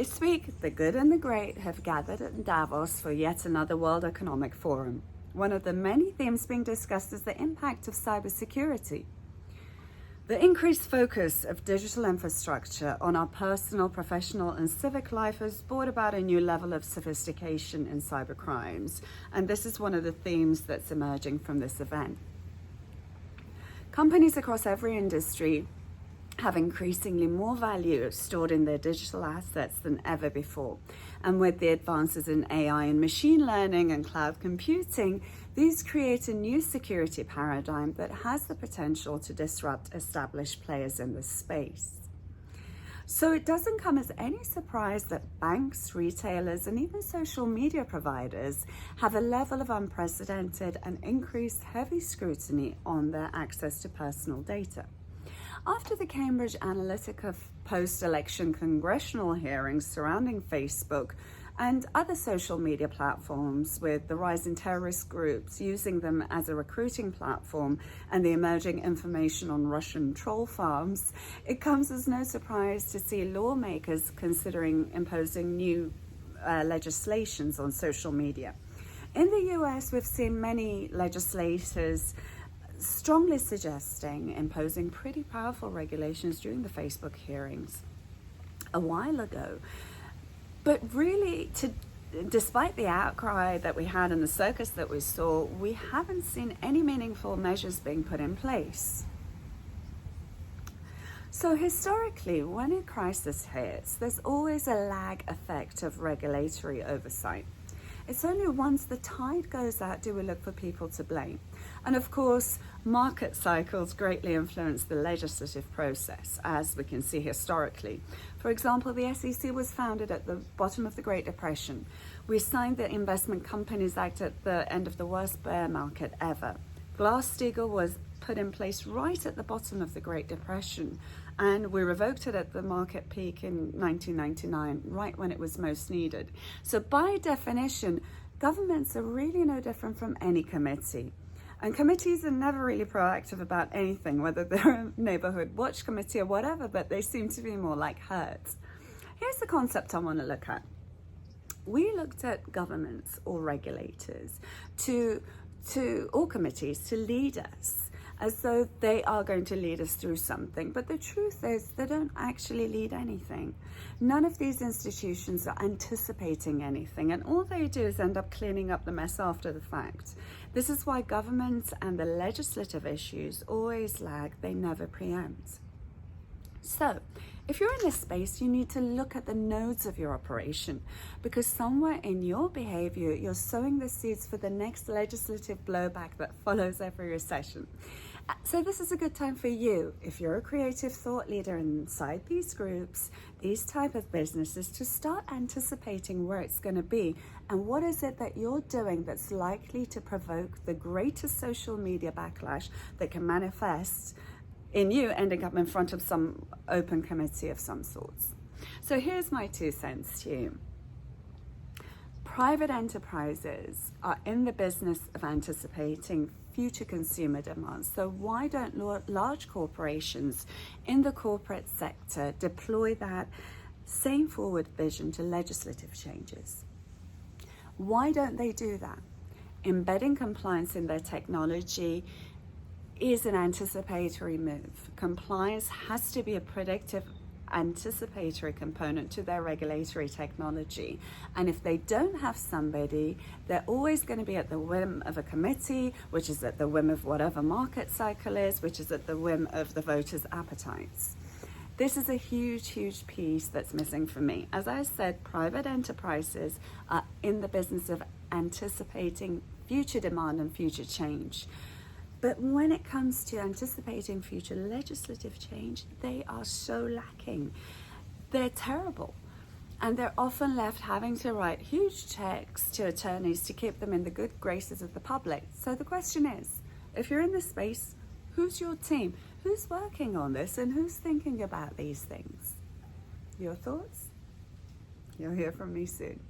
This week, the good and the great have gathered in Davos for yet another World Economic Forum. One of the many themes being discussed is the impact of cybersecurity. The increased focus of digital infrastructure on our personal, professional, and civic life has brought about a new level of sophistication in cybercrimes, and this is one of the themes that's emerging from this event. Companies across every industry have increasingly more value stored in their digital assets than ever before. And with the advances in AI and machine learning and cloud computing, these create a new security paradigm that has the potential to disrupt established players in this space. So it doesn't come as any surprise that banks, retailers, and even social media providers have a level of unprecedented and increased heavy scrutiny on their access to personal data. After the Cambridge Analytica post-election congressional hearings surrounding Facebook and other social media platforms, with the rise in terrorist groups using them as a recruiting platform and the emerging information on Russian troll farms, it comes as no surprise to see lawmakers considering imposing new legislations on social media. In the US, we've seen many legislators strongly suggesting imposing pretty powerful regulations during the Facebook hearings a while ago. But really, despite the outcry that we had and the circus that we saw, we haven't seen any meaningful measures being put in place. So historically, when a crisis hits, there's always a lag effect of regulatory oversight. It's only once the tide goes out do we look for people to blame. And of course, market cycles greatly influence the legislative process, as we can see historically. For example, the SEC was founded at the bottom of the Great Depression. We signed the Investment Companies Act at the end of the worst bear market ever. Glass-Steagall was put in place right at the bottom of the Great Depression, and we revoked it at the market peak in 1999, right when it was most needed. So by definition, governments are really no different from any committee. And committees are never really proactive about anything, whether they're a neighborhood watch committee or whatever, but they seem to be more like herds. Here's the concept I want to look at. We looked at governments or regulators or committees to lead us, as though they are going to lead us through something. But the truth is, they don't actually lead anything. None of these institutions are anticipating anything, and all they do is end up cleaning up the mess after the fact. This is why governments and the legislative issues always lag, they never preempt. So, if you're in this space, you need to look at the nodes of your operation, because somewhere in your behavior, you're sowing the seeds for the next legislative blowback that follows every recession. So this is a good time for you, if you're a creative thought leader inside these groups, these type of businesses, to start anticipating where it's going to be and what is it that you're doing that's likely to provoke the greatest social media backlash that can manifest in you ending up in front of some open committee of some sorts. So here's my 2 cents to you. Private enterprises are in the business of anticipating future consumer demands. So why don't large corporations in the corporate sector deploy that same forward vision to legislative changes? Why don't they do that? Embedding compliance in their technology is an anticipatory move. Compliance has to be a predictive, anticipatory component to their regulatory technology. And if they don't have somebody, they're always going to be at the whim of a committee, which is at the whim of whatever market cycle is, which is at the whim of the voters' appetites. This is a huge, huge piece that's missing for me. As I said, private enterprises are in the business of anticipating future demand and future change. But when it comes to anticipating future legislative change, they are so lacking. They're terrible. And they're often left having to write huge checks to attorneys to keep them in the good graces of the public. So the question is, if you're in this space, who's your team? Who's working on this and who's thinking about these things? Your thoughts? You'll hear from me soon.